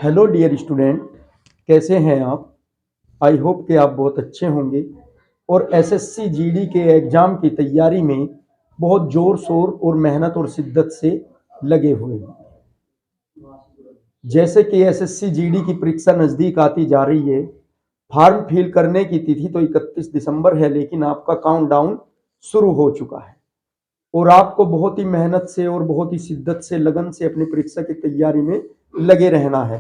Hello dear student, कैसे हैं आप। आई होप कि आप बहुत अच्छे होंगे और एसएससी जीडी के एग्ज़ाम की तैयारी में बहुत ज़ोर शोर और मेहनत और शिद्दत से लगे हुए हैं। जैसे कि एसएससी जीडी की परीक्षा नज़दीक आती जा रही है। फॉर्म फिल करने की तिथि तो 31 दिसंबर है, लेकिन आपका काउंटडाउन शुरू हो चुका है और आपको बहुत ही मेहनत से और बहुत ही शिद्दत से लगन से अपनी परीक्षा की तैयारी में लगे रहना है,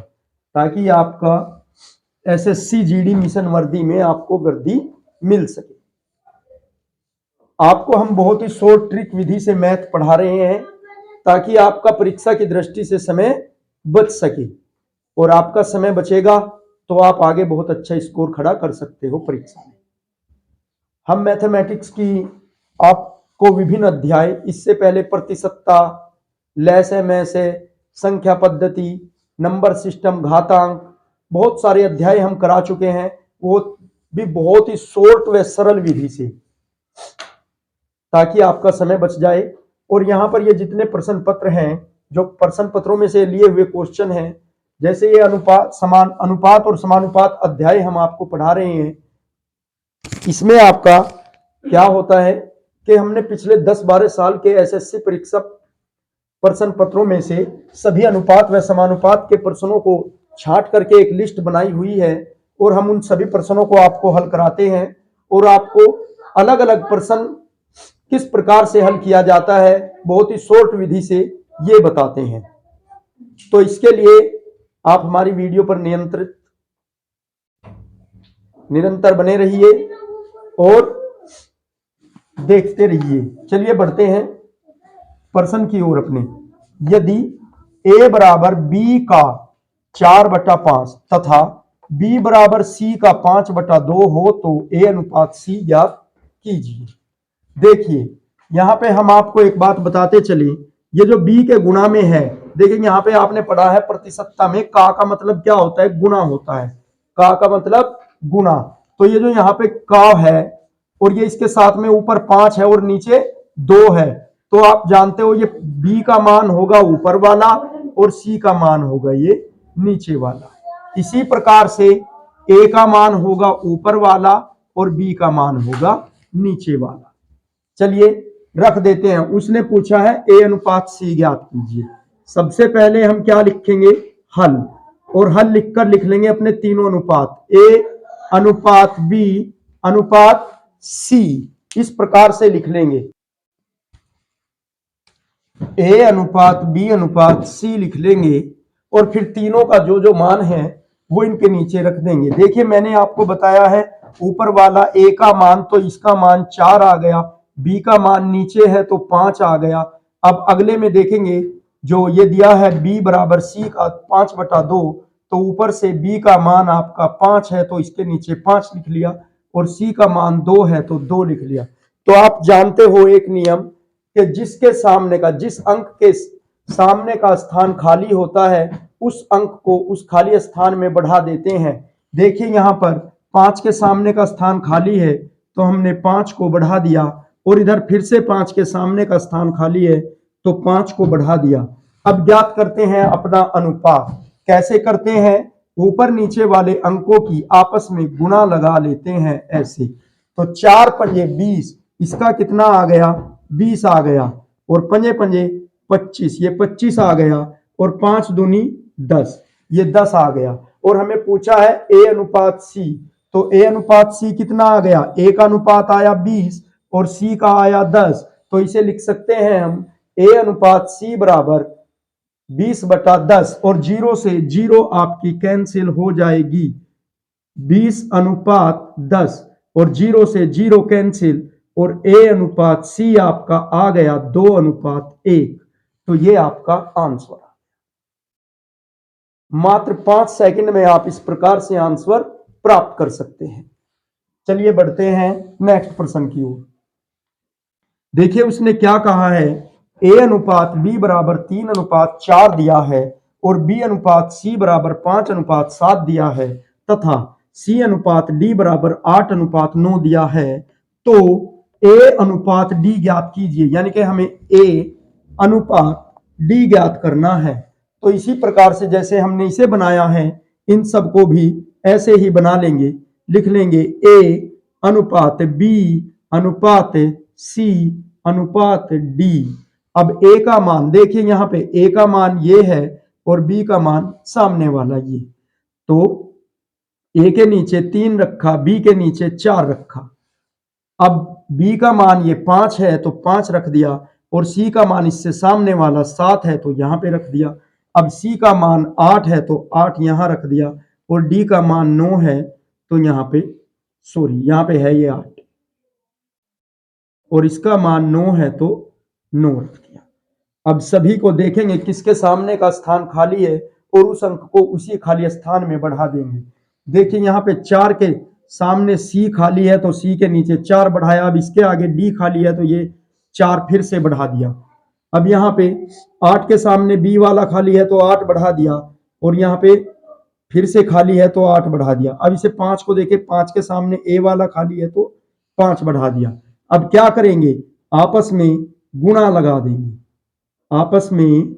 ताकि आपका एसएससी जीडी मिशन वर्दी में आपको वर्दी मिल सके। आपको हम बहुत ही शॉर्ट ट्रिक विधि से मैथ पढ़ा रहे हैं, ताकि आपका परीक्षा की दृष्टि से समय बच सके और आपका समय बचेगा तो आप आगे बहुत अच्छा स्कोर खड़ा कर सकते हो परीक्षा में। हम मैथमेटिक्स की आपको विभिन्न अध्याय, इससे पहले प्रतिशतता, लैस मैसे, संख्या पद्धति, नंबर सिस्टम, घातांक, बहुत सारे अध्याय हम करा चुके हैं, वो भी बहुत ही शॉर्ट व सरल विधि से, ताकि आपका समय बच जाए। और यहाँ पर ये जितने प्रश्न पत्र हैं, जो प्रश्न पत्रों में से लिए हुए क्वेश्चन हैं, जैसे ये अनुपात और समानुपात अध्याय हम आपको पढ़ा रहे हैं, इसमें आपका क्या होता है कि हमने पिछले 10-12 साल के एसएससी परीक्षा प्रश्न पत्रों में से सभी अनुपात व समानुपात के प्रश्नों को छांट करके एक लिस्ट बनाई हुई है और हम उन सभी प्रश्नों को आपको हल कराते हैं और आपको अलग अलग प्रश्न किस प्रकार से हल किया जाता है बहुत ही शॉर्ट विधि से ये बताते हैं। तो इसके लिए आप हमारी वीडियो पर निरंतर बने रहिए और देखते रहिए। चलिए बढ़ते हैं प्रश्न की ओर अपने। यदि a बराबर b का 4/5 तथा b बराबर c का 5/2 हो तो a अनुपात c ज्ञात कीजिए। देखिए यहां पे हम आपको एक बात बताते चले, ये जो b के गुणा में है, देखिए यहां पे आपने पढ़ा है प्रतिशतता में का मतलब क्या होता है, गुणा होता है। का मतलब गुणा, तो ये जो यहाँ पे का है और ये इसके साथ में ऊपर 5 है और नीचे 2 है, तो आप जानते हो ये b का मान होगा ऊपर वाला और c का मान होगा ये नीचे वाला। इसी प्रकार से a का मान होगा ऊपर वाला और b का मान होगा नीचे वाला। चलिए रख देते हैं। उसने पूछा है a अनुपात c ज्ञात कीजिए। सबसे पहले हम क्या लिखेंगे, हल, और हल लिखकर लिख लेंगे अपने तीनों अनुपात, a अनुपात b अनुपात c, इस प्रकार से लिख लेंगे। a अनुपात b अनुपात c लिख लेंगे और फिर तीनों का जो जो मान है वो इनके नीचे रख देंगे। देखिए मैंने आपको बताया है ऊपर वाला a का मान, तो इसका मान 4 आ गया, b का मान नीचे है तो 5 आ गया। अब अगले में देखेंगे, जो ये दिया है b बराबर c का 5/2, तो ऊपर से b का मान आपका 5 है तो इसके नीचे 5 लिख लिया और c का मान 2 है तो 2 लिख लिया। तो आप जानते हो एक नियम कि जिसके सामने का, जिस अंक के सामने का स्थान खाली होता है उस अंक को उस खाली स्थान में बढ़ा देते हैं। देखिए यहाँ पर 5 के सामने का स्थान खाली है तो हमने 5 को बढ़ा दिया और इधर फिर से 5 के सामने का स्थान खाली है तो 5 को बढ़ा दिया। अब ज्ञात करते हैं अपना अनुपात। कैसे करते हैं, ऊपर नीचे वाले अंकों की आपस में गुणा लगा लेते हैं ऐसे। तो 4 पंजे 20, इसका कितना आ गया, 20 आ गया, और पंजे पंजे 25, ये 25 आ गया, और 5 दूनी 10, ये 10 आ गया। और हमें पूछा है a अनुपात c, तो a अनुपात c कितना आ गया, a का अनुपात आया 20 और c का आया 10, तो इसे लिख सकते हैं हम a अनुपात c बराबर 20/10, और 0 से 0 आपकी कैंसिल हो जाएगी। 20 अनुपात 10 और 0 से 0 कैंसिल, और a अनुपात c आपका आ गया 2 अनुपात 1। तो ये आपका आंसर। मात्र 5 सेकंड में आप इस प्रकार से आंसर प्राप्त कर सकते हैं। चलिए बढ़ते हैं नेक्स्ट प्रश्न की ओर। देखिए उसने क्या कहा है, a अनुपात b बराबर 3/4 दिया है और b अनुपात c बराबर 5/7 दिया है तथा c अनुपात d बराबर 8/9 दिया है, तो a अनुपात d ज्ञात कीजिए। यानी कि हमें a अनुपात d ज्ञात करना है। तो इसी प्रकार से जैसे हमने इसे बनाया है, इन सबको भी ऐसे ही बना लेंगे। लिख लेंगे ए अनुपात बी अनुपात सी अनुपात डी। अब ए का मान देखिए, यहां पे ए का मान ये है और बी का मान सामने वाला ये। तो ए के नीचे 3 रखा, बी के नीचे 4 रखा। अब बी का मान ये 5 है तो 5 रख दिया, और सी का मान इससे सामने वाला 7 है तो यहां पे रख दिया। अब सी का मान 8 है तो 8 यहां रख दिया, और डी का मान 9 है तो यहां पे यहां पे है ये 8, और इसका मान 9 है तो 9 रख दिया। अब सभी को देखेंगे किसके सामने का स्थान खाली है और उस अंक को उसी खाली स्थान में बढ़ा देंगे। देखिए यहाँ पे 4 के सामने सी खाली है तो सी के नीचे 4 बढ़ाया। अब इसके आगे डी खाली है तो ये 4 फिर से बढ़ा दिया। अब यहाँ पे 8 के सामने बी वाला खाली है तो 8 बढ़ा दिया, और यहाँ पे फिर से खाली है तो 8 बढ़ा दिया। अब इसे 5 को देखे, 5 के सामने ए वाला खाली है तो 5 बढ़ा दिया। अब क्या करेंगे, आपस में गुणा लगा देंगे, आपस में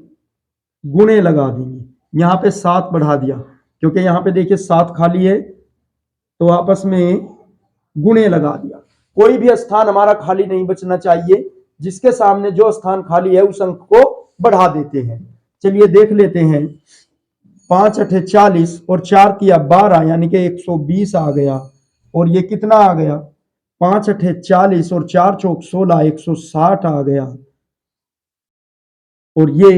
गुणे लगा देंगे। यहाँ पे 7 बढ़ा दिया, क्योंकि यहाँ पे देखिए 7 खाली है तो आपस में गुणे लगा दिया। कोई भी स्थान हमारा खाली नहीं बचना चाहिए, जिसके सामने जो स्थान खाली है उस अंक को बढ़ा देते हैं। चलिए देख लेते हैं। 5 अठे 40 और 4 तिया 12 यानी कि 120 आ गया। और ये कितना आ गया, 5 अठे 40 और 4 चौक 16 160 आ गया। और ये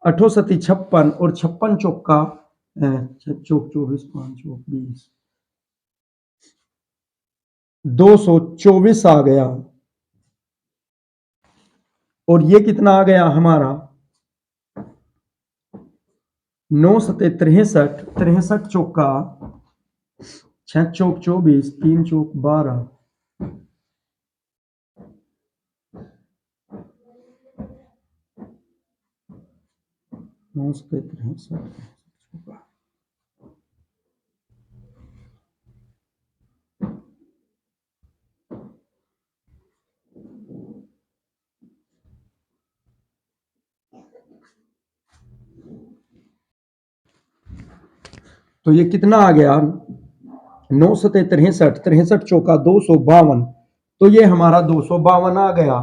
8 सती 56 और 56 चौका चौक 24 5 चौक 20 224 आ गया। और ये कितना आ गया हमारा, 9 सते 63 63 चौका 6 चौक 24 3 चौक 12 9 सते 63 तो ये कितना आ गया, 9 सते 63 63 चौका 252। तो ये हमारा 252 आ गया।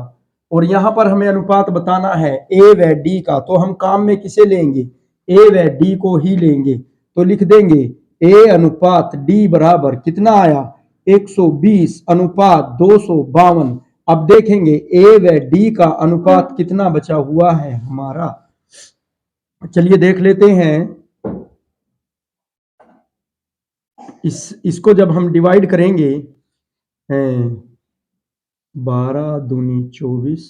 और यहां पर हमें अनुपात बताना है ए व डी का, तो हम काम में किसे लेंगे, ए व डी को ही लेंगे। तो लिख देंगे ए अनुपात डी बराबर कितना आया, 120 अनुपात 252। अब देखेंगे ए व डी का अनुपात कितना बचा हुआ है हमारा। चलिए देख लेते हैं। इसको जब हम डिवाइड करेंगे, 12 दूनी 24,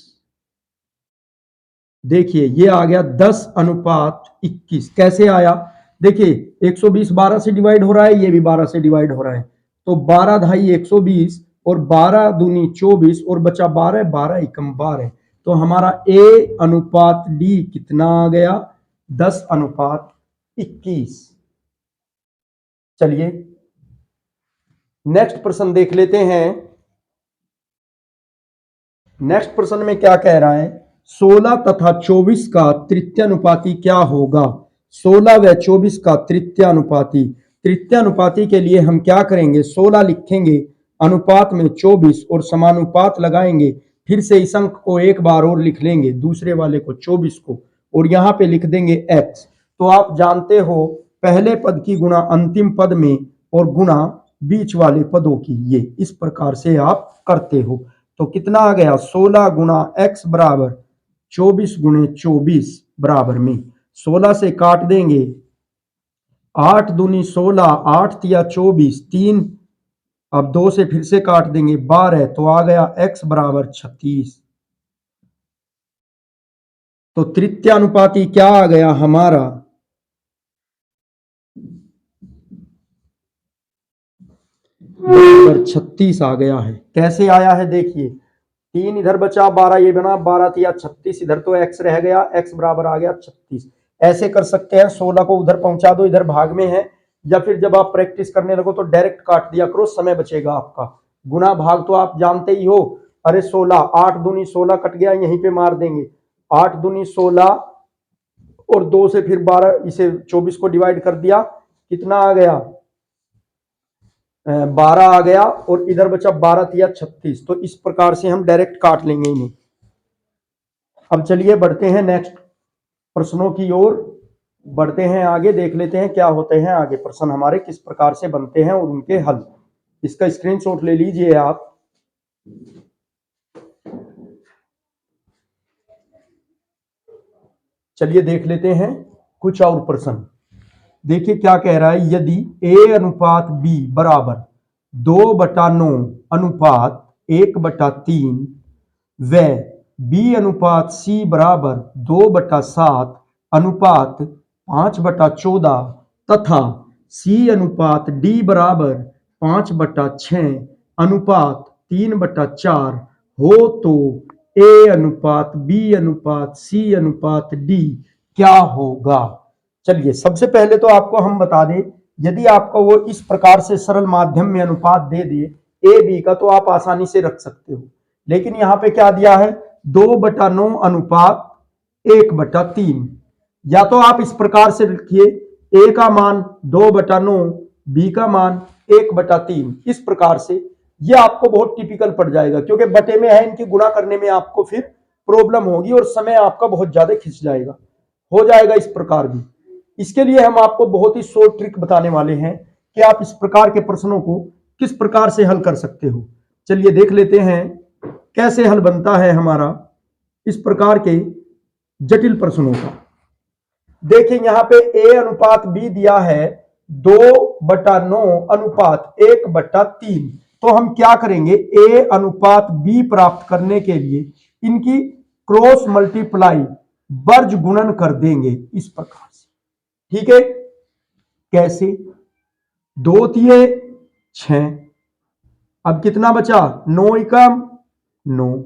देखिए ये आ गया 10 अनुपात 21। कैसे आया, देखिए 120 12 से डिवाइड हो रहा है, ये भी 12 से डिवाइड हो रहा है। तो 12 ढाई 120 और 12 दूनी 24 और बचा 12 12 एकम 12। तो हमारा ए अनुपात डी कितना आ गया, 10 अनुपात 21। चलिए नेक्स्ट प्रश्न देख लेते हैं। नेक्स्ट प्रश्न में क्या कह रहा है, 16 तथा 24 का तृतीयानुपाती क्या होगा। 16 व 24 का तृतीयानुपाती, तृतीयानुपाती के लिए हम क्या करेंगे, 16 लिखेंगे अनुपात में 24 और समानुपात लगाएंगे। फिर से इस अंक को एक बार और लिख लेंगे, दूसरे वाले को 24 को, और यहां पे लिख देंगे x। तो आप जानते हो पहले पद की गुणा अंतिम पद में और गुणा बीच वाले पदों की, ये इस प्रकार से आप करते हो। तो कितना आ गया, 16 गुणा x बराबर 24 गुणे 24 बराबर में 16 से काट देंगे, 8 दूनी 16 8 तिया 24 3, अब 2 से फिर से काट देंगे 12, तो आ गया x बराबर 36। तो तृतीयानुपाती क्या आ गया हमारा, बराबर 36 आ गया है। कैसे आया है देखिए, 3 इधर बचा 12 ये बना 12 तिया 36, इधर तो x रह गया, x बराबर आ गया 36। ऐसे कर सकते हैं, 16 को उधर पहुंचा दो, इधर भाग में है, या फिर जब आप प्रैक्टिस करने लगो तो डायरेक्ट काट दिया करो, समय बचेगा आपका। गुना भाग तो आप जानते ही हो। अरे 16 8 दूनी 16 कट गया, यहीं पे मार देंगे, 8 दूनी 16 और 2 से फिर 12, इसे 24 को डिवाइड कर दिया, कितना आ गया 12 आ गया, और इधर बचा 12 तिया 36। तो इस प्रकार से हम डायरेक्ट काट लेंगे इन्हें। अब चलिए बढ़ते हैं नेक्स्ट प्रश्नों की ओर, बढ़ते हैं आगे, देख लेते हैं क्या होते हैं आगे प्रश्न हमारे किस प्रकार से बनते हैं और उनके हल। इसका स्क्रीनशॉट ले लीजिए आप। चलिए देख लेते हैं कुछ और प्रश्न। देखिए क्या कह रहा है, यदि a अनुपात b बराबर 2/9 अनुपात 1/3 व b अनुपात c बराबर 2/7 अनुपात 5/14 तथा c अनुपात d बराबर 5/6 अनुपात 3/4 हो तो a अनुपात b अनुपात c अनुपात d क्या होगा। चलिए सबसे पहले तो आपको हम बता दें, यदि आपको वो इस प्रकार से सरल माध्यम में अनुपात दे दे ए बी का, तो आप आसानी से रख सकते हो। लेकिन यहाँ पे क्या दिया है, 2/9 अनुपात 1/3। या तो आप इस प्रकार से रखिए, ए का मान 2/9, बी का मान 1/3, इस प्रकार से। ये आपको बहुत टिपिकल पड़ जाएगा, क्योंकि बटे में है, इनकी गुणा करने में आपको फिर प्रॉब्लम होगी और समय आपका बहुत ज्यादा खिंच जाएगा। हो जाएगा इस प्रकार भी। इसके लिए हम आपको बहुत ही शॉर्ट ट्रिक बताने वाले हैं कि आप इस प्रकार के प्रश्नों को किस प्रकार से हल कर सकते हो। चलिए देख लेते हैं कैसे हल बनता है हमारा इस प्रकार के जटिल प्रश्नों का। देखिए यहां पे a अनुपात b दिया है 2/9 अनुपात 1/3। तो हम क्या करेंगे, a अनुपात b प्राप्त करने के लिए इनकी क्रॉस मल्टीप्लाई वर्ज गुणन कर देंगे इस प्रकार से। ठीक है, कैसे, 2 तिये 6, अब कितना बचा 9 एकम 9,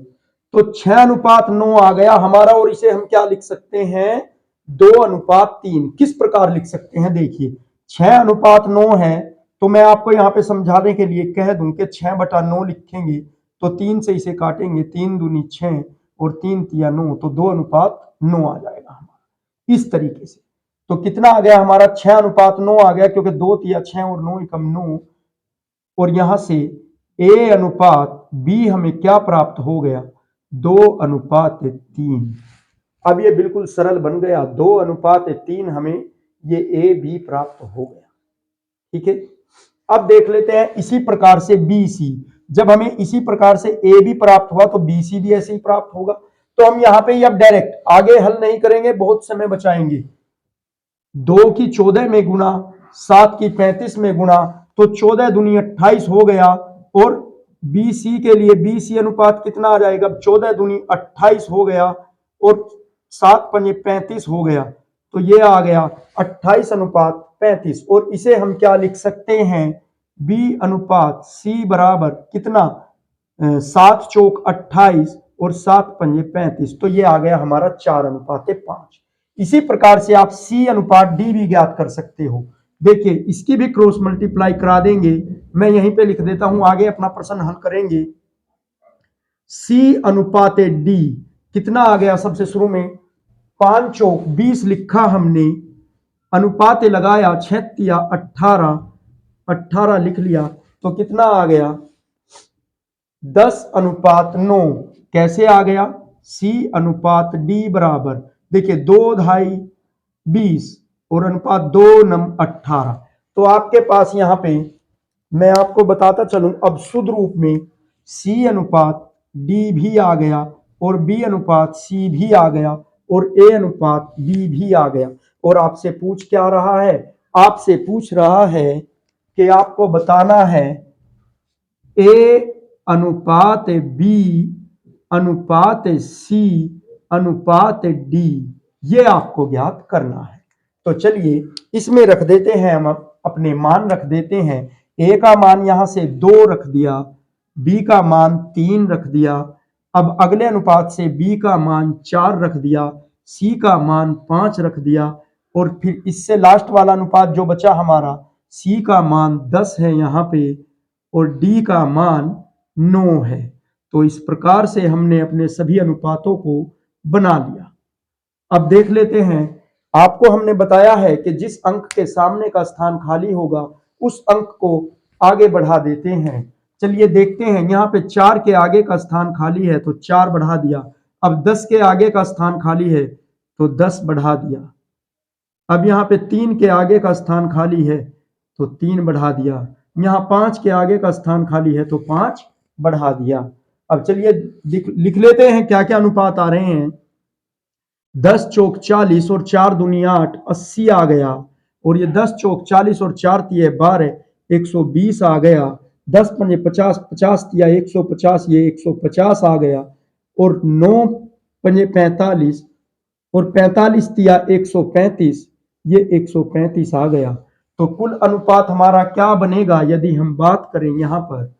तो 6 अनुपात 9 आ गया हमारा, और इसे हम क्या लिख सकते हैं 2/3। किस प्रकार लिख सकते हैं, देखिए 6 अनुपात 9 है, तो मैं आपको यहां पे समझाने के लिए कह दूं कि 6/9 लिखेंगे तो 3 से इसे काटेंगे, 3 दूनी 6 और 3 तिया 9, तो 2/9 आ जाएगा हमारा इस तरीके से। तो कितना आ गया हमारा 6/9 आ गया, क्योंकि 2 तिया 6 और 9 एकम 9, और यहां से a अनुपात b हमें क्या प्राप्त हो गया 2/3। अब ये बिल्कुल सरल बन गया, 2/3 हमें ये a b प्राप्त हो गया। ठीक है, अब देख लेते हैं इसी प्रकार से बी सी। जब हमें इसी प्रकार से ए बी प्राप्त हुआ तो बी सी भी ऐसे ही प्राप्त होगा। तो हम यहां पे अब डायरेक्ट आगे हल नहीं करेंगे, बहुत समय बचाएंगे। 2 की 14 में गुणा, 7 की 35 में गुणा, तो 14 दूनी 28 हो गया। और बी सी के लिए बी सी अनुपात कितना आ जाएगा, 14 दूनी 28 हो गया और 7 पंजे 35 हो गया, तो ये आ गया 28/35। और इसे हम क्या लिख सकते हैं, b अनुपात c बराबर कितना 7 चौक 28 और 7 पंजे 35, तो ये आ गया हमारा 4/5। इसी प्रकार से आप c अनुपात d भी ज्ञात कर सकते हो। देखिए इसकी भी क्रॉस मल्टीप्लाई करा देंगे, मैं यहीं पे लिख देता हूं, आगे अपना प्रश्न हल करेंगे। c अनुपात d कितना आ गया, सबसे शुरू में 5 चौक 20 लिखा हमने, अनुपात लगाया 6 तिया 18 लिख लिया, तो कितना आ गया 10/9। कैसे आ गया, c अनुपात d बराबर, देखिए 2 2 20 और अनुपात 2 9 18। तो आपके पास यहां पे मैं आपको बताता चलूं, अब शुद्ध रूप में c अनुपात d भी आ गया और b अनुपात c भी आ गया और a अनुपात b भी आ गया। और आपसे पूछ क्या रहा है, आपसे पूछ रहा है कि आपको बताना है a अनुपात b अनुपात c अनुपात d, ये आपको ज्ञात करना है। तो चलिए इसमें रख देते हैं, हम अपने मान रख देते हैं। a का मान यहां से 2 रख दिया, b का मान 3 रख दिया, अब अगले अनुपात से b का मान 4 रख दिया, c का मान 5 रख दिया, और फिर इससे लास्ट वाला अनुपात जो बचा हमारा, c का मान 10 है यहाँ पे और d का मान 9 है। तो इस प्रकार से हमने अपने सभी अनुपातों को बना लिया। अब देख लेते हैं आपको हमने बताया है कि जिस अंक के सामने का स्थान खाली होगा उस अंक को आगे बढ़ा देते हैं। चलिए देखते हैं, यहाँ पे 4 के आगे का स्थान खाली है तो 4 बढ़ा दिया। अब 10 के आगे का स्थान खाली है तो 10 बढ़ा दिया। अब यहाँ पे 3 के आगे का स्थान खाली है तो 3 बढ़ा दिया। यहाँ 5 के आगे का स्थान खाली है तो 5 बढ़ा दिया। अब चलिए लिख लेते हैं क्या क्या अनुपात आ रहे हैं। 10 चौक 40 और 4 दूनी 8, 80 आ गया। और ये 10 चौक 40 और 4 तिये 12, 120 आ गया। 10 पंजे 50, 50 तिया 150, ये 150 आ गया। और 9 पंजे 45 और 45 तिया 135, ये 135 आ गया। तो कुल अनुपात हमारा क्या बनेगा यदि हम बात करें यहाँ पर,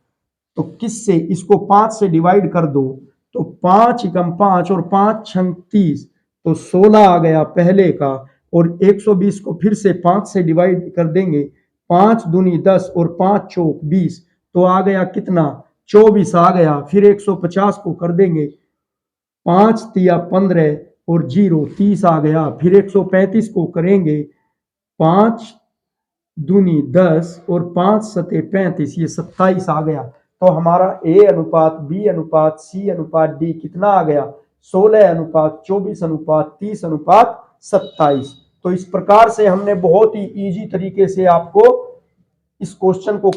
तो किससे, इसको 5 से डिवाइड कर दो तो 5 एकम 5 और 5 छंग 30, तो 16 आ गया पहले का। और 120 को फिर से 5 से डिवाइड कर देंगे, 5 दूनी 10 और 5 चौक 20, तो आ गया कितना, 24 आ गया। फिर 150 को कर देंगे, 5 तिया 15 और 0 30 आ गया। फिर 135 को करेंगे, 5 दूनी 10 और 5 सते 35, ये 27 आ गया। तो हमारा ए अनुपात बी अनुपात सी अनुपात डी कितना आ गया, 16 अनुपात 24 अनुपात 30 अनुपात 27। तो इस प्रकार से हमने बहुत ही इजी तरीके से आपको इस क्वेश्चन को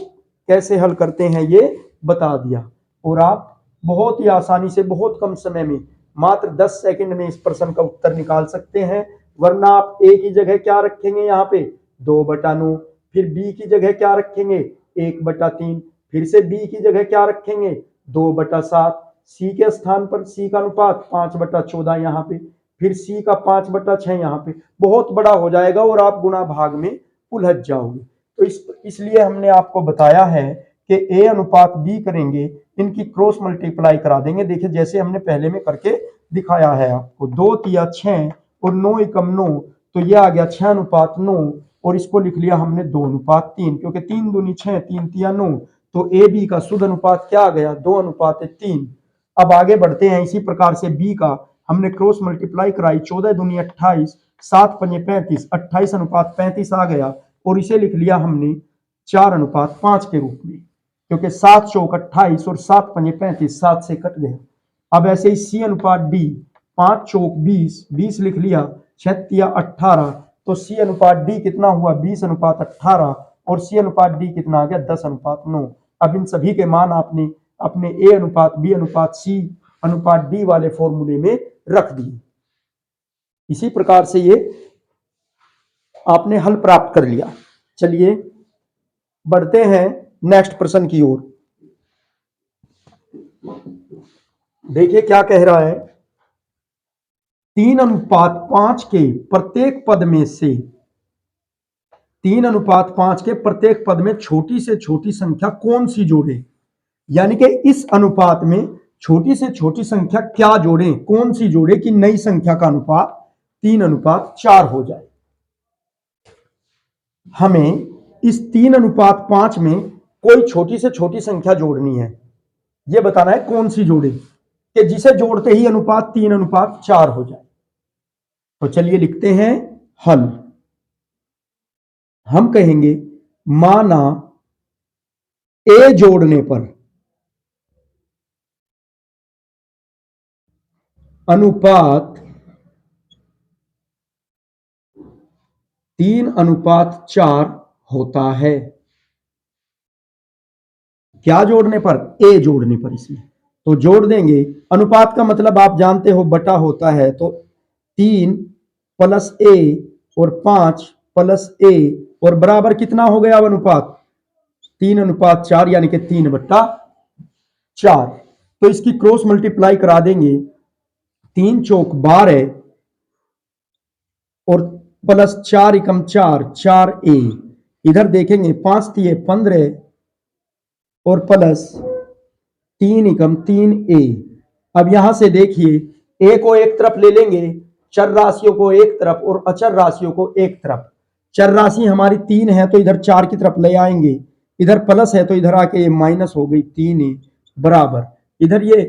कैसे हल करते हैं ये बता दिया। और आप बहुत ही आसानी से बहुत कम समय में मात्र 10 सेकंड में इस प्रश्न का उत्तर निकाल सकते हैं। वरना आप ए की जगह क्या रखेंगे, यहाँ पे 2/9, फिर बी की जगह क्या रखेंगे 1/3, फिर से बी की जगह क्या रखेंगे 2/7, सी के स्थान पर सी का अनुपात 5/14 यहाँ पे, फिर सी का 5/6 यहाँ पे, बहुत बड़ा हो जाएगा और आप गुणा भाग में उलझ जाओगे। तो इसलिए हमने आपको बताया है कि ए अनुपात बी करेंगे, इनकी क्रॉस मल्टीप्लाई करा देंगे। देखिए जैसे हमने पहले में करके दिखाया है आपको, 2 तिया 6 और 9 एकम 9, तो ये आ गया 6 अनुपात 9। और इसको लिख लिया हमने 2 अनुपात 3, क्योंकि 3 दूनी 6, 3 तिया 9, तो ए बी का शुद्ध अनुपात क्या आ गया, 2 अनुपात 3। अब आगे बढ़ते हैं, इसी प्रकार से बी का हमने क्रॉस मल्टीप्लाई कराई, 14 दूनी 28, 7 पंजे 35, 28 अनुपात 35 आ गया। और इसे लिख लिया हमने 4 अनुपात 5 के रूप में, क्योंकि 7 चौक 28 और 7 पंजे 35, 7 से कट गया। अब ऐसे ही सी अनुपात डी, 5 चौक 20, 20 लिख लिया, 6 तिया 18, तो सी अनुपात डी कितना हुआ 20 अनुपात 18, और सी अनुपात डी कितना आ गया 10 अनुपात 9। अब इन सभी के मान आपने अपने ए अनुपात बी अनुपात सी अनुपात डी वाले फॉर्मूले में रख दिए। इसी प्रकार से ये आपने हल प्राप्त कर लिया। चलिए बढ़ते हैं नेक्स्ट प्रश्न की ओर। देखिए क्या कह रहा है, 3 अनुपात 5 के प्रत्येक पद में से 3 अनुपात 5 के प्रत्येक पद में छोटी से छोटी संख्या कौन सी जोड़े, यानी कि इस अनुपात में छोटी से छोटी संख्या क्या जोड़े, कौन सी जोड़े कि नई संख्या का अनुपात 3 अनुपात 4 हो जाए। हमें इस 3 अनुपात 5 में कोई छोटी से छोटी संख्या जोड़नी है, यह बताना है कौन सी जोड़े कि जिसे जोड़ते ही अनुपात 3 अनुपात 4 हो जाए। तो चलिए लिखते हैं हल। हम कहेंगे माना ए जोड़ने पर अनुपात 3 अनुपात 4 होता है। क्या जोड़ने पर, ए जोड़ने पर। इसमें तो जोड़ देंगे, अनुपात का मतलब आप जानते हो बटा होता है, तो 3 प्लस ए और 5 प्लस ए और बराबर कितना हो गया अब अनुपात 3 अनुपात 4, यानी कि 3/4। तो इसकी क्रॉस मल्टीप्लाई करा देंगे, 3 चौक 12 और प्लस 4 एकम 4, 4a। इधर देखेंगे 5 तिये 15 और प्लस 3 एकम 3a। अब यहां से देखिए a को एक तरफ ले लेंगे, चर राशियों को एक तरफ और अचर राशियों को एक तरफ। चर राशि हमारी 3 है तो इधर 4 की तरफ ले आएंगे, इधर प्लस है तो इधर आके ये माइनस हो गई 3a बराबर। इधर ये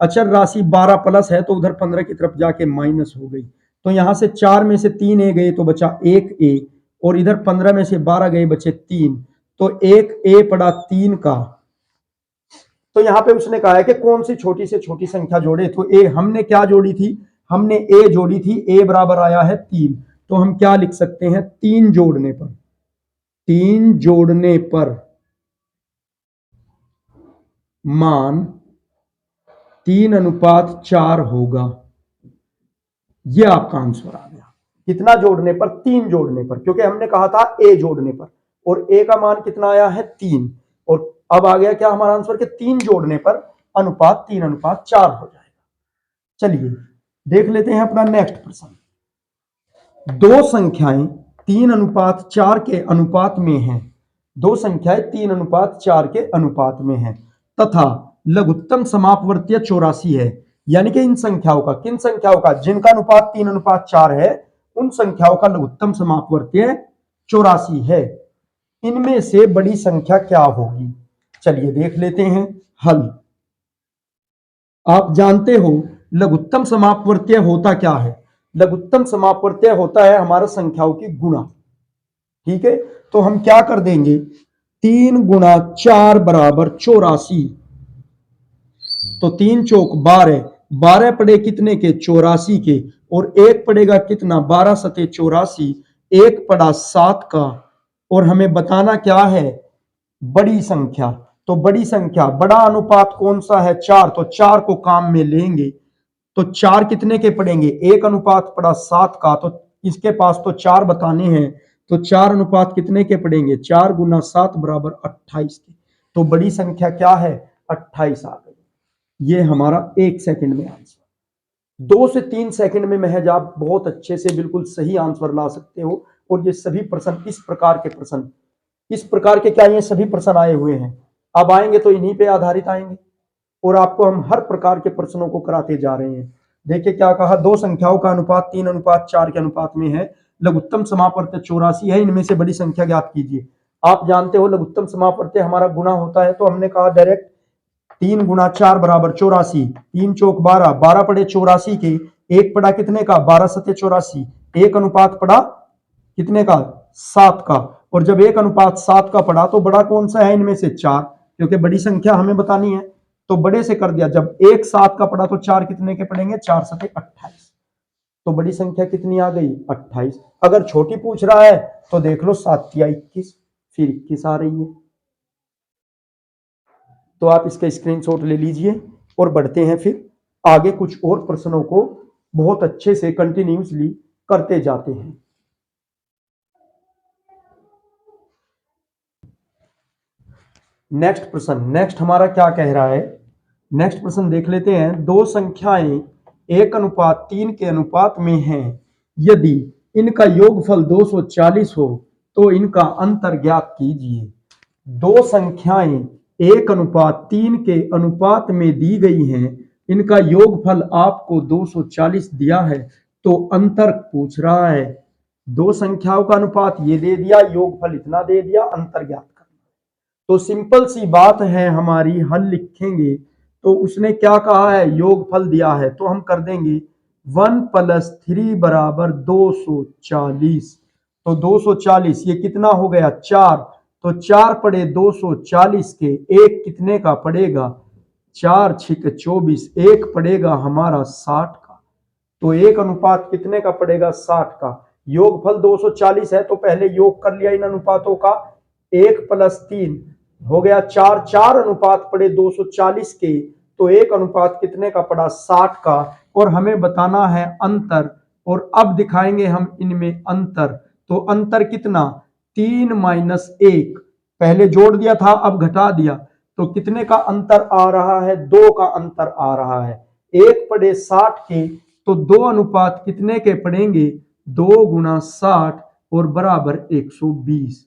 अचर राशि 12 प्लस है तो उधर 15 की तरफ जाके माइनस हो गई। तो यहां से 4 में से 3 ए गए तो बचा 1 ए, और इधर 15 में से 12 गए बचे 3, तो 1 ए पड़ा 3 का। तो यहां पे उसने कहा है कि कौन सी छोटी से छोटी संख्या जोड़े, तो ए हमने क्या जोड़ी थी, हमने ए जोड़ी थी, ए बराबर आया है 3, तो हम क्या लिख सकते हैं, 3 जोड़ने पर, 3 जोड़ने पर मान 3:4 होगा। ये आपका आंसर आ गया। कितना जोड़ने पर, 3 जोड़ने पर, क्योंकि हमने कहा था ए जोड़ने पर, और ए का मान कितना आया है 3, और अब आ गया क्या हमारा आंसर के 3 जोड़ने पर अनुपात 3:4 हो जाएगा। चलिए देख लेते हैं अपना नेक्स्ट प्रश्न। दो संख्याएं 3:4 के अनुपात में हैं, दो संख्याएं 3:4 के अनुपात में हैं तथा लघुत्तम समापवर्तीय 84 है। यानी कि इन संख्याओं का, किन संख्याओं का, जिनका अनुपात 3:4 है, उन संख्याओं का लघुत्तम समापवर्तीय 84 है। इनमें से बड़ी संख्या क्या होगी। चलिए देख लेते हैं हल। आप जानते हो लघुत्तम समापवर्तीय होता क्या है। लघुत्तम समापवर्तीय होता है हमारा संख्याओं की गुणा। ठीक है, तो हम क्या कर देंगे, 3 × 4 बराबर 84, तो 3 चौक 12, 12 पड़े कितने के, 84 के, और एक पड़ेगा कितना, 12 सते 84, एक पड़ा 7 का, और हमें बताना क्या है, बड़ी संख्या। तो बड़ी संख्या, बड़ा अनुपात कौन सा है, 4, तो 4 को काम में लेंगे, तो 4 कितने के पड़ेंगे, एक अनुपात पड़ा 7 का, तो इसके पास तो 4 बताने हैं, तो 4 अनुपात कितने के पड़ेंगे, 4 × 7 बराबर 28 के। तो बड़ी संख्या क्या है, 28 आ गई। ये हमारा 1 सेकंड में आंसर। 2 से 3 सेकंड में महज आप बहुत अच्छे से बिल्कुल सही आंसर ला सकते हो। और ये सभी प्रश्न, इस प्रकार के प्रश्न, इस प्रकार के क्या ये सभी प्रश्न आए हुए हैं, अब आएंगे तो इन्हीं पे आधारित आएंगे, और आपको हम हर प्रकार के प्रश्नों को कराते जा रहे हैं। देखिए क्या कहा, दो संख्याओं का अनुपात 3:4 के अनुपात में है, लघुत्तम समापवर्त्य 84 है, इनमें से बड़ी संख्या ज्ञात कीजिए। आप जानते हो लघुत्तम समापवर्त्य हमारा गुना होता है, तो हमने कहा डायरेक्ट 3 × 4 बराबर 84, 3 चौक 12, 12 पड़े 84 के, एक पड़ा कितने का, 12 सते 84, एक अनुपात पड़ा कितने का, 7 का, और जब एक अनुपात 7 का पड़ा तो बड़ा कौन सा है इनमें से, 4, क्योंकि बड़ी संख्या हमें बतानी है, तो बड़े से कर दिया। जब एक 7 का पड़ा तो 4 कितने के पड़ेंगे, 4 सते 28, तो बड़ी संख्या कितनी आ गई, 28। अगर छोटी पूछ रहा है तो देख लो 7 × 21, फिर 21 आ रही है। तो आप इसका स्क्रीनशॉट ले लीजिए और बढ़ते हैं फिर आगे, कुछ और प्रश्नों को बहुत अच्छे से कंटिन्यूसली करते जाते हैं। नेक्स्ट प्रश्न, नेक्स्ट हमारा क्या कह रहा है, नेक्स्ट प्रश्न देख लेते हैं। दो संख्याएं 1:3 के अनुपात में हैं, यदि इनका योगफल 240 हो तो इनका अंतर ज्ञात कीजिए। दो संख्याएं 1:3 के अनुपात में दी गई हैं, इनका योगफल आपको 240 दिया है, तो अंतर पूछ रहा है। दो संख्याओं का अनुपात ये दे दिया, योगफल इतना दे दिया, अंतर ज्ञात करना। तो सिंपल सी बात है हमारी, हल लिखेंगे तो उसने क्या कहा है, योगफल दिया है, तो हम कर देंगे 1 + 3 बराबर 240। तो 240 ये कितना हो गया, 4, तो 4 पड़े 240 के, एक कितने का पड़ेगा, 4 × 6 = 24, एक पड़ेगा हमारा 60 का, तो एक अनुपात कितने का पड़ेगा, 60 का। योगफल 240 है तो पहले योग कर लिया इन अनुपातों का, 1 + 3 हो गया 4, 4 अनुपात पड़े 240 के, तो एक अनुपात कितने का पड़ा, 60 का, और हमें बताना है अंतर। और अब दिखाएंगे हम इनमें अंतर, तो अंतर कितना, 3 - 1, पहले जोड़ दिया था अब घटा दिया, तो कितने का अंतर आ रहा है, 2 का अंतर आ रहा है। एक पड़े 60 के, तो 2 अनुपात कितने के पड़ेंगे, 2 × 60 और बराबर 120।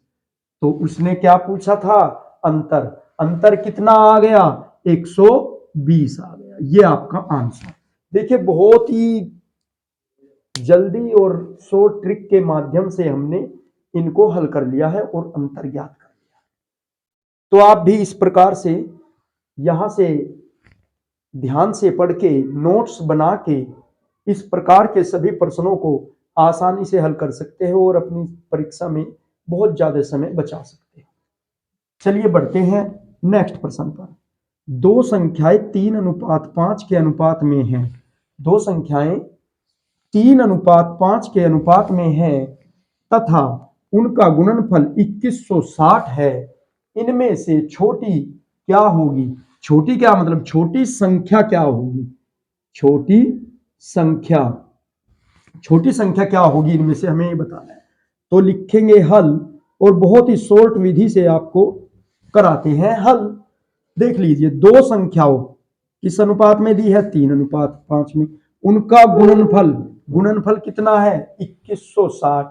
तो उसने क्या पूछा था, अंतर, अंतर कितना आ गया, 120 आ गया। ये आपका आंसर। देखिए बहुत ही जल्दी और शॉर्ट ट्रिक के माध्यम से हमने इनको हल कर लिया है और अंतर ज्ञात कर लिया। तो आप भी इस प्रकार से यहां से ध्यान से पढ़ के नोट्स बना के इस प्रकार के सभी प्रश्नों को आसानी से हल कर सकते हो और अपनी परीक्षा में बहुत ज्यादा समय बचा सकते हो। चलिए बढ़ते हैं नेक्स्ट प्रश्न पर। दो संख्याएं 3:5 के अनुपात में हैं। दो संख्याएं 3:5 के अनुपात में हैं तथा उनका गुणनफल 2160 है। इनमें से छोटी क्या होगी? छोटी क्या मतलब छोटी संख्या क्या होगी? छोटी संख्या, छोटी संख्या क्या होगी इनमें से हमें ये बताना है। तो लिखेंगे हल और बहुत ही शॉर्ट विधि से आपको कराते हैं हल। देख लीजिए, दो संख्याओं किस अनुपात में दी है? 3:5 में। उनका गुणनफल, गुणनफल कितना है? 2160।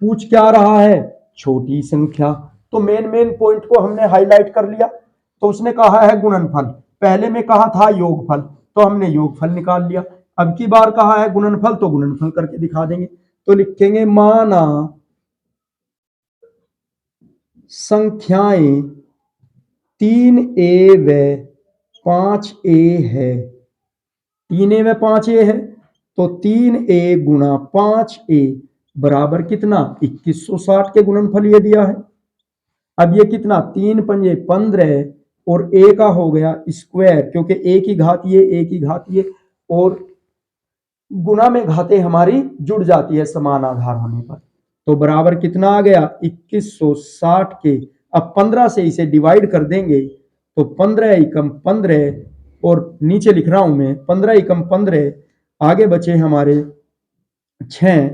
पूछ क्या रहा है? छोटी संख्या। तो मेन पॉइंट को हमने हाईलाइट कर लिया। तो उसने कहा है गुणनफल, पहले में कहा था योगफल, तो हमने योगफल निकाल लिया। अब की बार कहा है गुणनफल, तो गुणनफल करके दिखा देंगे। तो लिखेंगे माना संख्याएं 3a व 5a है। 3a व 5a है तो 3a गुणा 5a बराबर कितना? 2160 के गुणनफल ये दिया है। अब ये कितना? 3 पंजे 15 और a का हो गया स्क्वायर, क्योंकि a की घात ये, a की घात ये, और गुणा में घातें हमारी जुड़ जाती है समान आधार होने पर। तो बराबर कितना आ गया? 2160 के। अब 15 से इसे डिवाइड कर देंगे तो 15 एकम 15 और नीचे लिख रहा हूं मैं 15 एकम 15, आगे बचे हमारे 6,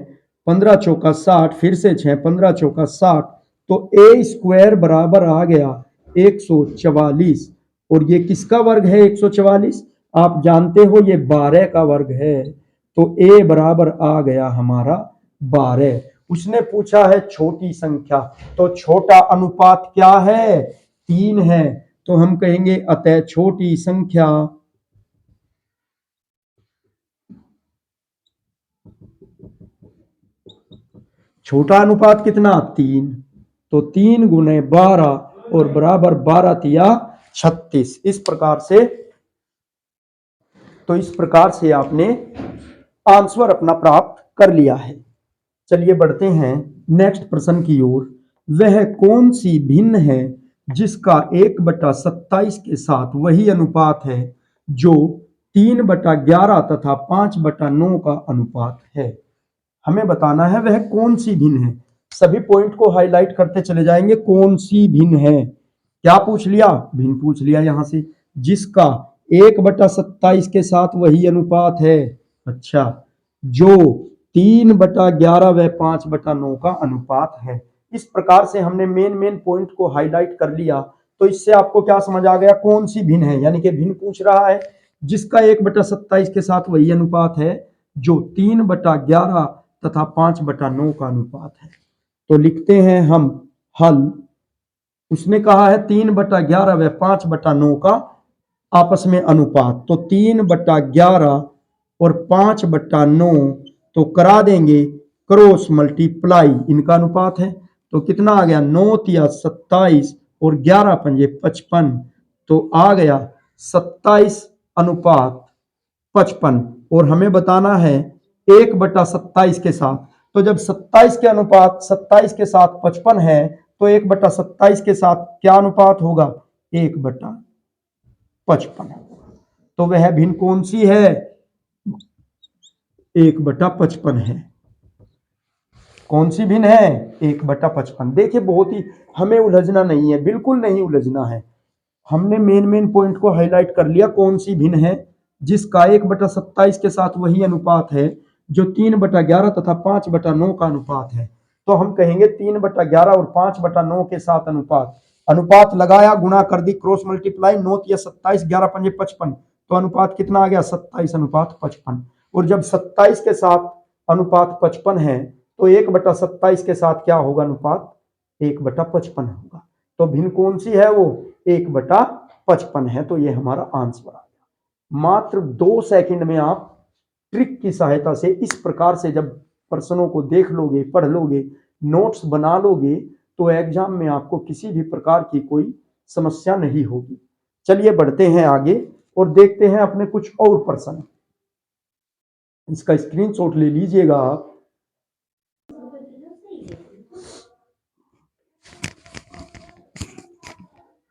15 चौका 60, फिर से 6, 15 चौका 60, तो a स्क्वायर बराबर आ गया 144। और ये किसका वर्ग है? 144। आप जानते हो ये 12 का वर्ग है। तो a बराबर आ गया हमारा 12। उसने पूछा है छोटी संख्या, तो छोटा अनुपात क्या है? 3 है। तो हम कहेंगे अतः छोटी संख्या छोटा अनुपात कितना? 3। तो 3 गुने 12 और बराबर 12 तिया 36। इस प्रकार से, तो इस प्रकार से आपने आंसर अपना प्राप्त कर लिया है। चलिए बढ़ते हैं नेक्स्ट प्रश्न की ओर। वह कौन सी भिन्न है जिसका 1/27 के साथ वही अनुपात है जो 3/11 तथा 5/9 का अनुपात है? हमें बताना है वह कौन सी भिन्न है। सभी पॉइंट को हाईलाइट करते चले जाएंगे। कौन सी भिन्न है? क्या पूछ लिया? भिन्न पूछ लिया यहां से, जिसका 1/27 के साथ वही अनुपात है। अच्छा, जो 3/11 व 5/9 का अनुपात है। इस प्रकार से हमने मेन पॉइंट को हाईलाइट कर लिया। तो इससे आपको क्या समझ आ गया? कौन सी भिन्न है, यानी कि भिन्न पूछ रहा है जिसका 1/27 के साथ वही अनुपात है जो 3/11 तथा 5/9 का अनुपात है। तो लिखते हैं हम हल। उसने कहा है 3/11 व 5/9 का आपस में अनुपात। तो 3/11 और 5/9 तो करा देंगे क्रॉस मल्टीप्लाई, इनका अनुपात है। तो कितना आ गया? 9 तिया 27 और 11 पंजे 55, तो आ गया 27:55। और हमें बताना है 1/27 के साथ। तो जब 27 के अनुपात 27 के साथ 55 है तो 1/27 के साथ क्या अनुपात होगा? 1/55। तो वह भिन्न कौन सी है? 1/55 है। कौन सी भिन्न है? 1/55। देखिए, बहुत ही हमें उलझना नहीं है, बिल्कुल नहीं उलझना है। हमने मेन पॉइंट को हाईलाइट कर लिया। कौन सी भिन्न है जिसका 1/27 के साथ वही अनुपात है जो 3/11 तथा 5/9 का अनुपात है। तो हम कहेंगे 3/11 और 5/9 के साथ अनुपात। अनुपात लगाया, गुणा कर दी, क्रॉस मल्टीप्लाई, 9 तिया 27, 11 पंजे 55, तो अनुपात कितना आ गया? 27:55। और जब 27 के साथ अनुपात 55 है तो 1/27 के साथ क्या होगा अनुपात? 1/55 होगा। तो भिन्न कौन सी है? वो 1/55 है। तो ये हमारा आंसर आ गया। मात्र 2 सेकंड में आप ट्रिक की सहायता से इस प्रकार से जब प्रश्नों को देख लोगे, पढ़ लोगे, नोट्स बना लोगे, तो एग्जाम में आपको किसी भी प्रकार की कोई समस्या नहीं होगी। चलिए बढ़ते हैं आगे और देखते हैं अपने कुछ और प्रश्न। इसका स्क्रीनशॉट ले लीजिएगा आप।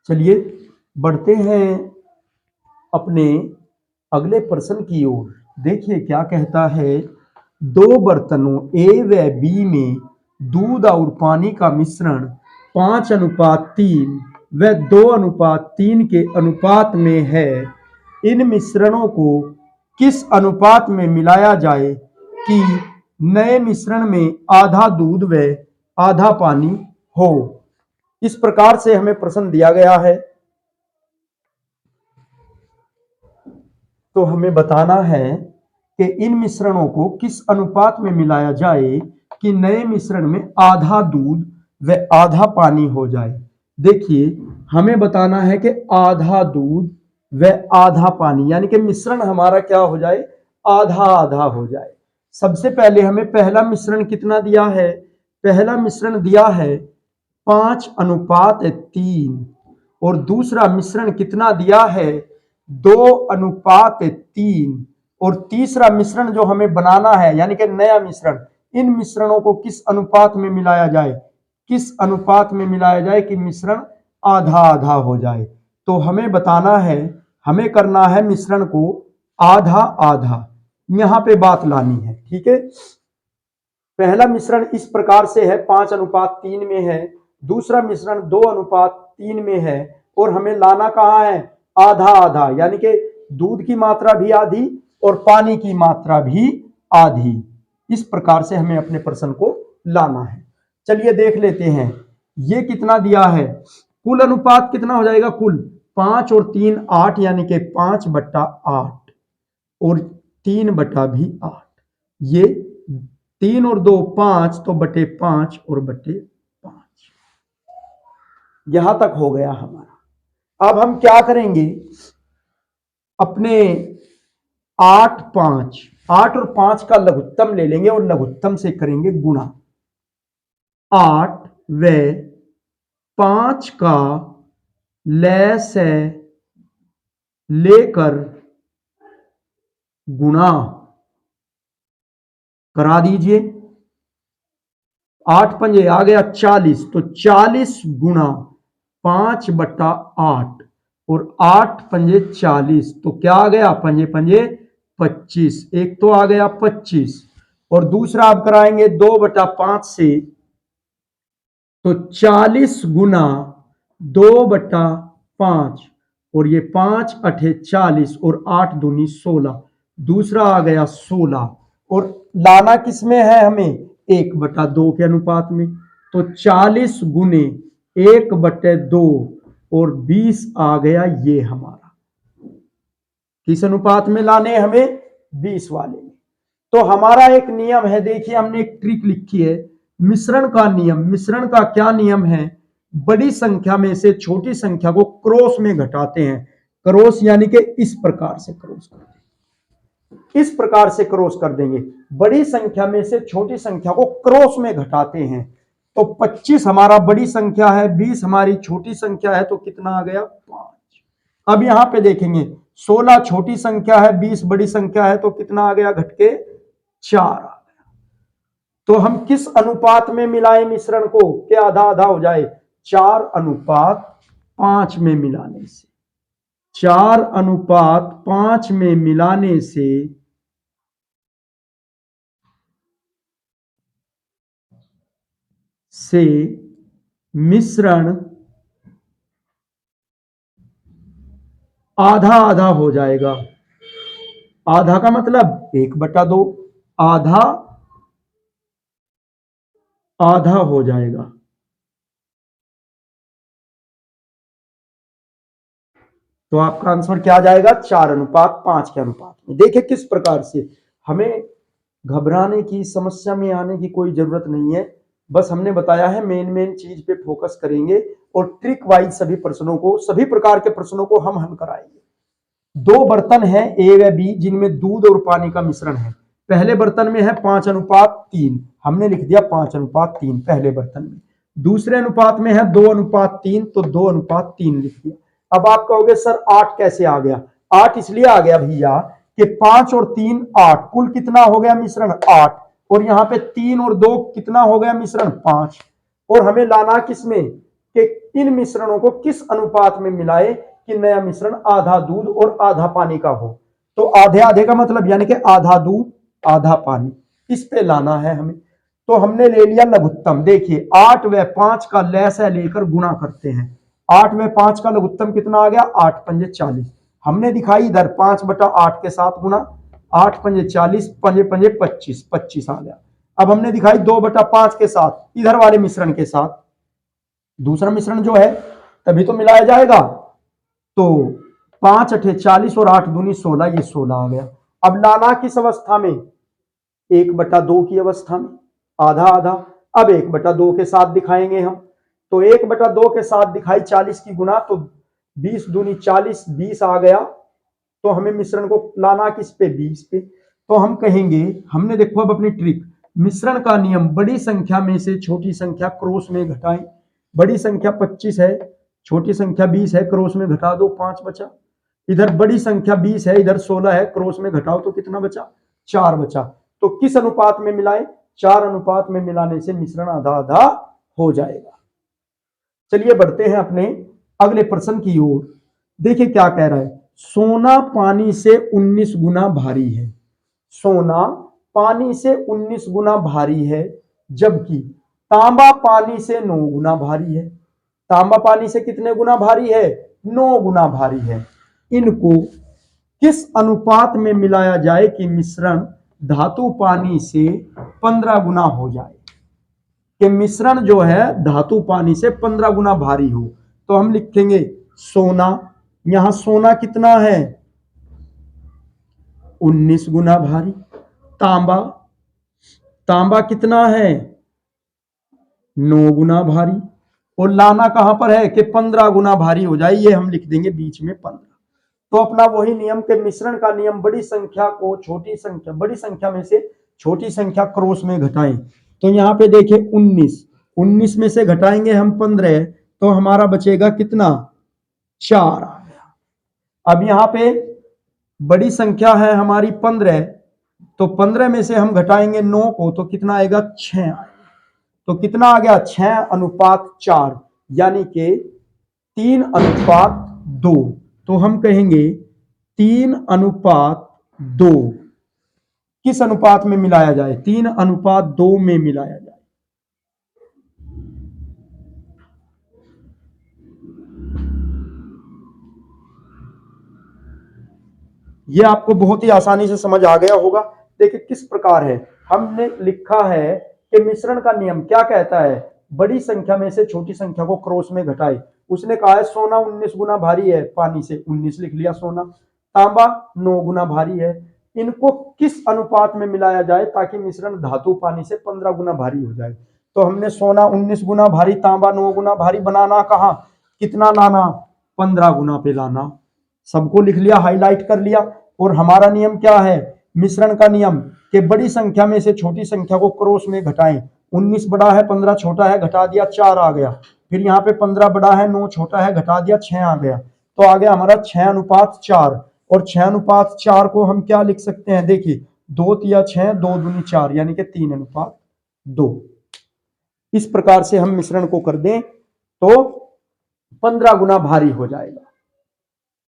चलिए बढ़ते हैं अपने अगले प्रश्न की ओर। देखिए क्या कहता है, दो बर्तनों ए व बी में दूध और पानी का मिश्रण 5:3 व 2:3 के अनुपात में है। इन मिश्रणों को किस अनुपात में मिलाया जाए कि नए मिश्रण में आधा दूध व आधा पानी हो। इस प्रकार से हमें प्रश्न दिया गया है, तो हमें बताना है कि इन मिश्रणों को किस अनुपात में मिलाया जाए कि नए मिश्रण में आधा दूध व आधा पानी हो जाए। देखिए हमें बताना है कि आधा दूध व आधा पानी, यानी कि मिश्रण हमारा क्या हो जाए, आधा आधा हो जाए। सबसे पहले हमें पहला मिश्रण कितना दिया है, पहला मिश्रण दिया है 5:3 और दूसरा मिश्रण कितना दिया है 2:3 और तीसरा मिश्रण जो हमें बनाना है यानी कि नया मिश्रण, इन मिश्रणों को किस अनुपात में मिलाया जाए, किस अनुपात में मिलाया जाए कि मिश्रण आधा आधा हो जाए। तो हमें बताना है, हमें करना है मिश्रण को आधा आधा, यहां पे बात लानी है। ठीक है, पहला मिश्रण इस प्रकार से है 5:3 में है, दूसरा मिश्रण 2:3 में है और हमें लाना कहां है, आधा आधा, यानी कि दूध की मात्रा भी आधी और पानी की मात्रा भी आधी। इस प्रकार से हमें अपने प्रश्न को लाना है। चलिए देख लेते हैं, ये कितना दिया है, कुल अनुपात कितना हो जाएगा, कुल 5 और 3 8, यानी कि 5/8 और 3/8। ये 3 और 2 5, तो बटे 5 और बटे 5, यहां तक हो गया हमारा। अब हम क्या करेंगे, अपने 8 और 5 का लघुत्तम ले लेंगे और लघुत्तम से करेंगे गुणा। 8 व 5 का लय से लेकर गुणा करा दीजिए। 8 पंजे आ गया 40, तो 40 गुणा 5/8 और 8 पंजे 40, तो क्या आ गया, पंजे पंजे 25, एक तो आ गया 25 और दूसरा आप कराएंगे 2/5 से, तो 40 गुना 2/5 और ये 5×8 40 और 8 दूनी 16, दूसरा आ गया 16 और लाना किसमें है हमें, 1/2 के अनुपात में। तो 40 गुने 1/2 और 20 आ गया ये हमारा, किस अनुपात में लाने हमें, 20 वाले में। तो हमारा एक नियम है, देखिए हमने एक ट्रिक लिखी है, मिश्रण का नियम। मिश्रण का क्या नियम है, बड़ी संख्या में से छोटी संख्या को क्रॉस में घटाते हैं। क्रॉस यानी कि इस प्रकार से क्रॉस कर देंगे, इस प्रकार से क्रॉस कर देंगे, बड़ी संख्या में से छोटी संख्या को क्रॉस में घटाते हैं। तो 25 हमारा बड़ी संख्या है, 20 हमारी छोटी संख्या है, तो कितना आ गया, 5। अब यहां पे देखेंगे 16 छोटी संख्या है, 20 बड़ी संख्या है, तो कितना आ गया, घटके 4 आ गया। तो हम किस अनुपात में मिलाएं मिश्रण को कि आधा आधा हो जाए, 4:5 में मिलाने से, 4:5 में मिलाने से मिश्रण आधा आधा हो जाएगा। आधा का मतलब 1/2, आधा आधा हो जाएगा। तो आपका आंसर क्या आ जाएगा, 4:5 के अनुपात में। देखिए किस प्रकार से, हमें घबराने की, समस्या में आने की कोई जरूरत नहीं है, बस हमने बताया है मेन मेन चीज पे फोकस करेंगे और ट्रिक वाइज सभी प्रश्नों को, सभी प्रकार के प्रश्नों को हम हल कराएंगे। दो बर्तन हैं ए व बी जिनमें दूध और पानी का मिश्रण है। पहले बर्तन में है 5:3, हमने लिख दिया 5:3 पहले बर्तन में। दूसरे अनुपात में है 2:3, तो 2:3 लिख दिया। अब आप कहोगे सर 8 कैसे आ गया, 8 इसलिए आ गया भैया कि 5 और 3 8, कुल कितना हो गया मिश्रण 8, और यहाँ पे 3 और 2 कितना हो गया मिश्रण 5। और हमें लाना किसमें कि इन मिश्रणों को किस अनुपात में मिलाए कि नया मिश्रण आधा दूध और आधा पानी का हो। तो आधे आधे का मतलब यानी कि आधा दूध आधा पानी, इस पे लाना है हमें। तो हमने ले लिया लघुत्तम। देखिए 8 व 5 का लैसा लेकर गुणा करते हैं। 8 व 5 का लघुत्तम कितना आ गया 8 पंजे 40। हमने दिखाई इधर 5/8 के साथ गुणा, 8 पंजे 40, पंजे पंजे 25, 25 आ गया। अब हमने दिखाई 2/5 के साथ इधर वाले मिश्रण के साथ, दूसरा मिश्रण जो है तभी तो मिलाया जाएगा। तो 5 अठे 40 और 8 दूनी 16, ये 16 आ गया। अब लाना किस अवस्था में 1/2 की अवस्था में, आधा आधा। अब 1/2 के साथ दिखाएंगे हम, तो 1/2 के साथ दिखाई 40 की गुना, तो 20 दूनी 40, 20 आ गया। तो हमें मिश्रण को लाना किस पे 20 पे। तो हम कहेंगे, हमने देखो अब अपनी ट्रिक, मिश्रण का नियम बड़ी संख्या में से छोटी संख्या क्रॉस में घटाएं। बड़ी संख्या 25 है, छोटी संख्या 20 है, क्रॉस में घटा दो 5 बचा। इधर बड़ी संख्या 20 है, इधर 16 है, क्रॉस में घटाओ तो कितना बचा 4 बचा। तो किस अनुपात में मिलाएं 4 अनुपात में मिलाने से मिश्रण आधा आधा हो जाएगा। चलिए बढ़ते हैं अपने अगले प्रश्न की ओर। देखिए क्या कह रहा है, सोना पानी से 19 गुना भारी है। सोना पानी से 19 गुना भारी है, जबकि तांबा पानी से 9 गुना भारी है। तांबा पानी से कितने गुना भारी है 9 गुना भारी है। इनको किस अनुपात में मिलाया जाए कि मिश्रण धातु पानी से 15 गुना हो जाए। कि मिश्रण जो है धातु पानी से 15 गुना भारी हो। तो हम लिखेंगे सोना, यहां सोना कितना है 19 गुना भारी। तांबा, तांबा कितना है 9 गुना भारी। और लाना कहां पर है कि 15 गुना भारी हो जाए, ये हम लिख देंगे बीच में 15। तो अपना वही नियम के मिश्रण का नियम, बड़ी संख्या को छोटी संख्या, बड़ी संख्या में से छोटी संख्या क्रॉस में घटाएं। तो यहाँ पे देखिए 19 में से घटाएंगे हम 15, तो हमारा बचेगा कितना 4 आ गया। अब यहाँ पे बड़ी संख्या है हमारी 15, तो 15 में से हम घटाएंगे 9 को, तो कितना आएगा 6 आएगा। तो कितना आ गया 6:4, यानी कि 3:2। तो हम कहेंगे 3:2 किस अनुपात में मिलाया जाए 3:2 में मिलाया जाए। ये आपको बहुत ही आसानी से समझ आ गया होगा। देखिए किस प्रकार है, हमने लिखा है कि मिश्रण का नियम क्या कहता है, बड़ी संख्या में से छोटी संख्या को क्रॉस में घटाए। उसने कहा है सोना 19 गुना भारी है, पानी से 19 लिख लिया सोना। तांबा 9 गुना भारी है। इनको किस अनुपात में मिलाया जाए ताकि मिश्रण धातु पानी से 15 गुना भारी हो जाए। तो हमने सोना 19 गुना भारी, तांबा 9 गुना भारी बनाना कहा, कितना लाना 15 गुना पे लाना। सबको लिख लिया, हाईलाइट कर लिया। और हमारा नियम क्या है, मिश्रण का नियम कि बड़ी संख्या में से छोटी संख्या को क्रॉस में घटाएं। 19 बड़ा है 15 छोटा है, घटा दिया 4 आ गया। फिर यहाँ पे 15 बड़ा है 9 छोटा है, घटा दिया 6 आ गया। तो आ गया हमारा 6:4। और 6:4 को हम क्या लिख सकते हैं, देखिए 2 तिया 6, 2 दूनी 4, यानी कि 3:2। इस प्रकार से हम मिश्रण को कर दें तो 15 गुना भारी हो जाएगा।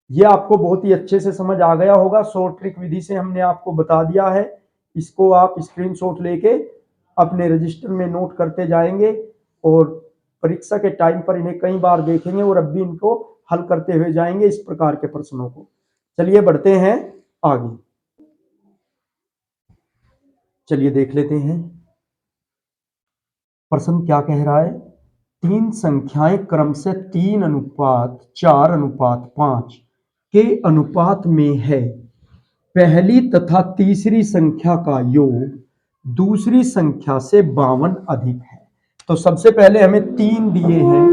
ये आपको बहुत ही अच्छे से समझ आ गया होगा। शॉर्ट ट्रिक विधि से हमने आपको बता दिया है। इसको आप स्क्रीनशॉट लेके अपने रजिस्टर में नोट करते जाएंगे और परीक्षा के टाइम पर इन्हें कई बार देखेंगे और अब भी इनको हल करते हुए जाएंगे इस प्रकार के प्रश्नों को। चलिए बढ़ते हैं आगे। चलिए देख लेते हैं प्रश्न क्या कह रहा है। 3 संख्याएं क्रम से 3:4:5 के अनुपात में है। पहली तथा तीसरी संख्या का योग दूसरी संख्या से 52 अधिक है। तो सबसे पहले हमें 3 दिए हैं,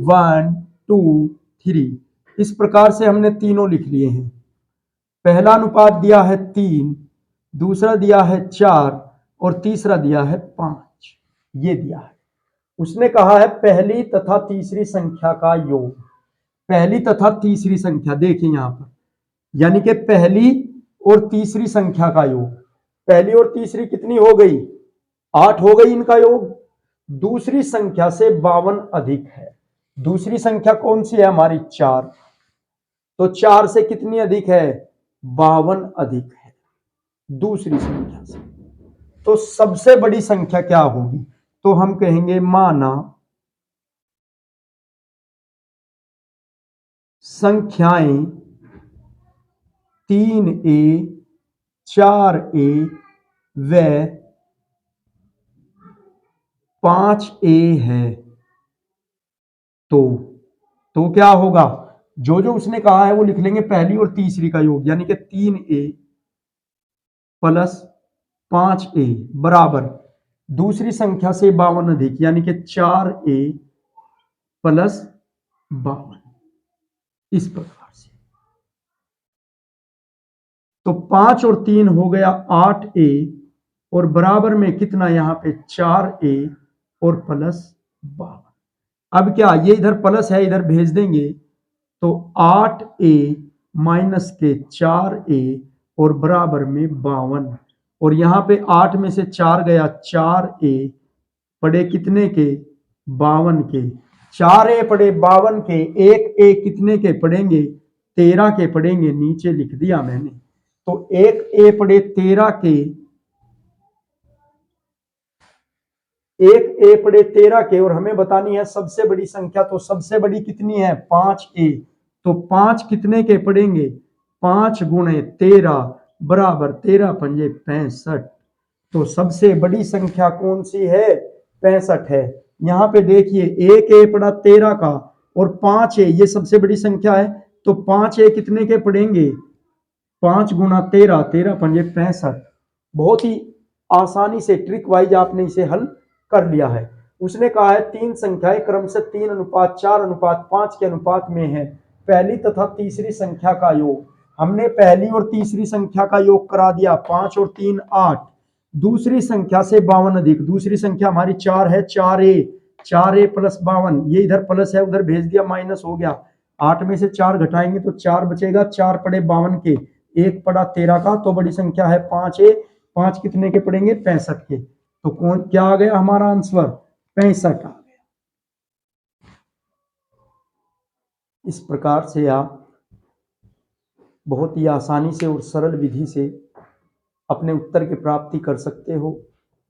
1 2 3, इस प्रकार से हमने तीनों लिख लिए हैं। पहला अनुपात दिया है 3, दूसरा दिया है 4 और तीसरा दिया है 5, ये दिया है। उसने कहा है पहली तथा तीसरी संख्या का योग। पहली तथा तीसरी संख्या देखिए यहां पर, यानी कि पहली और तीसरी संख्या का योग। पहली और तीसरी कितनी हो गई? 8 हो गई इनका योग। दूसरी संख्या से 52 अधिक है। दूसरी संख्या कौन सी है हमारी? 4। तो 4 से कितनी अधिक है? 52 अधिक है दूसरी संख्या से। तो सबसे बड़ी संख्या क्या होगी? तो हम कहेंगे माना संख्याएं 3a, 4a व 5a है। तो क्या होगा? जो जो उसने कहा है वो लिख लेंगे, पहली और तीसरी का योग, यानी कि 3a प्लस 5a बराबर दूसरी संख्या से 52 अधिक, यानी कि 4a प्लस 52। इस प्रकार से तो 5 और 3 हो गया 8a और बराबर में कितना यहां पे? 4a और प्लस 52। अब क्या ये इधर प्लस है, इधर भेज देंगे तो 8a माइनस के 4a और बराबर में 52। और यहां पे 8 में से 4 गया, 4a पड़े कितने के? 52 के। 4a पड़े 52 के, 1a कितने के पड़ेंगे? 13 के पड़ेंगे। नीचे लिख दिया मैंने। तो 1a पड़े 13 के, 1a पड़े 13 के, और हमें बतानी है सबसे बड़ी संख्या। तो सबसे बड़ी कितनी है? 5a। तो 5 कितने के पड़ेंगे? 5 गुणे 13 बराबर 13 पंजे 65। तो सबसे बड़ी संख्या कौन सी है? 65 है। यहां पे देखिए 1a पड़ा 13 का और 5a ये सबसे बड़ी संख्या है। तो 5a कितने के पड़ेंगे? 5 गुना 13, 13 पंजे 65। बहुत ही आसानी से ट्रिक वाइज आपने इसे हल कर लिया है। उसने कहा है 3 संख्याएं क्रम से 3:4:5 के अनुपात में है। पहली तथा तीसरी संख्या का योग। हमने पहली और तीसरी संख्या का योग करा दिया, 5 और 3 8। दूसरी संख्या से 52 अधिक, दूसरी संख्या हमारी 4 है, 4a प्लस 52, ये इधर प्लस है उधर भेज दिया, माइनस हो गया। 8 में से 4 घटाएंगे तो 4 बचेगा, 4 पड़े 52 के, 1 पड़ा 13 का। तो बड़ी संख्या है 5a। 5 कितने के पड़ेंगे? 65 के। तो कौन क्या आ गया हमारा आंसर? 65 आ गया। इस प्रकार से आप बहुत ही आसानी से और सरल विधि से अपने उत्तर की प्राप्ति कर सकते हो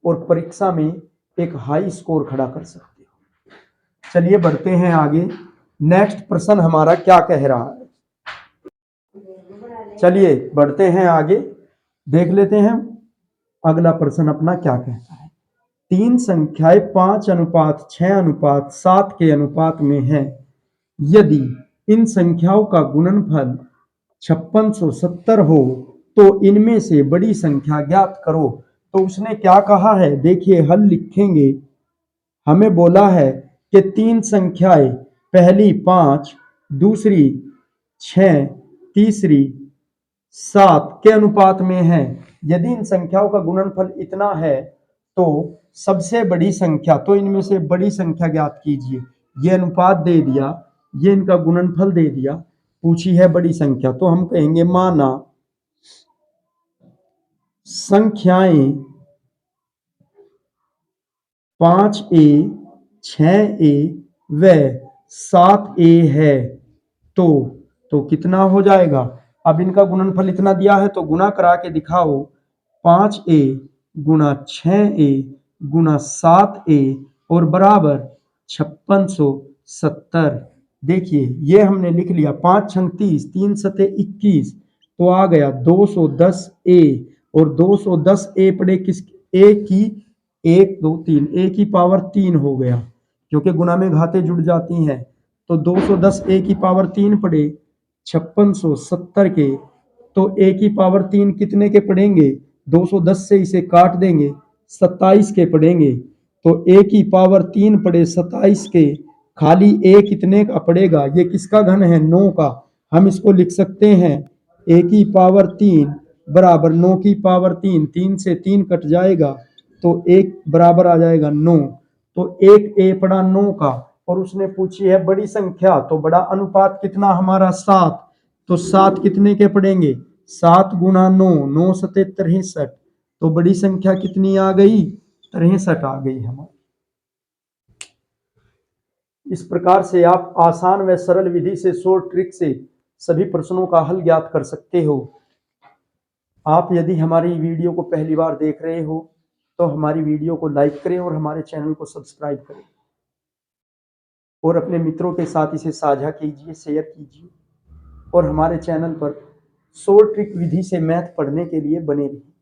और परीक्षा में एक हाई स्कोर खड़ा कर सकते हो। चलिए बढ़ते हैं आगे। नेक्स्ट प्रश्न हमारा क्या कह रहा है? चलिए बढ़ते हैं आगे, देख लेते हैं अगला प्रश्न अपना क्या कहता है। 3 संख्याएं 5:6:7 के अनुपात में है। यदि इन संख्याओं का गुणनफल 5670 हो तो इनमें से बड़ी संख्या ज्ञात करो। तो उसने क्या कहा है? देखिए हल लिखेंगे। हमें बोला है कि 3 संख्याएं, पहली 5, दूसरी 6, तीसरी 7 के अनुपात में है। यदि इन संख्याओं का गुणनफल इतना है तो सबसे बड़ी संख्या, तो इनमें से बड़ी संख्या ज्ञात कीजिए। ये अनुपात दे दिया, ये इनका गुणनफल दे दिया, पूछी है बड़ी संख्या। तो हम कहेंगे माना संख्याएं 5a, 6a व 7a है। तो कितना हो जाएगा? अब इनका गुणनफल इतना दिया है तो गुना करा के दिखाओ। 5a गुना 6a गुना 7a और बराबर 5670। देखिए ये हमने लिख लिया। 5 छंग 30, 3 सते 21, तो आ गया 210a। और 210a पड़े किस? a की 1 2 3, a की पावर 3 हो गया, क्योंकि गुना में घातें जुड़ जाती हैं। तो 210 a की पावर 3 पड़े 5670 के। तो a की पावर 3 कितने के पड़ेंगे? 210 से इसे काट देंगे, 27 के पड़ेंगे। तो a की पावर 3 पड़े 27 के, खाली a कितने का पड़ेगा? ये किसका घन है? 9 का। हम इसको लिख सकते हैं a की पावर 3 बराबर 9 की पावर 3, 3 से 3 कट जाएगा तो 1 बराबर आ जाएगा 9। तो एक a पड़ा 9 का। और उसने पूछी है बड़ी संख्या, तो बड़ा अनुपात कितना हमारा? 7। तो 7 कितने के पड़ेंगे? 7 गुणा 9, 9 सते 63। तो बड़ी संख्या कितनी आ गई? 63 आ गई हमारी। इस प्रकार से आप आसान व सरल विधि से शॉर्ट ट्रिक से सभी प्रश्नों का हल ज्ञात कर सकते हो। आप यदि हमारी वीडियो को पहली बार देख रहे हो तो हमारी वीडियो को लाइक करें और हमारे चैनल को सब्सक्राइब करें और अपने मित्रों के साथ इसे साझा कीजिए, शेयर कीजिए और हमारे चैनल पर शॉर्ट ट्रिक विधि से मैथ पढ़ने के लिए बने रहिए।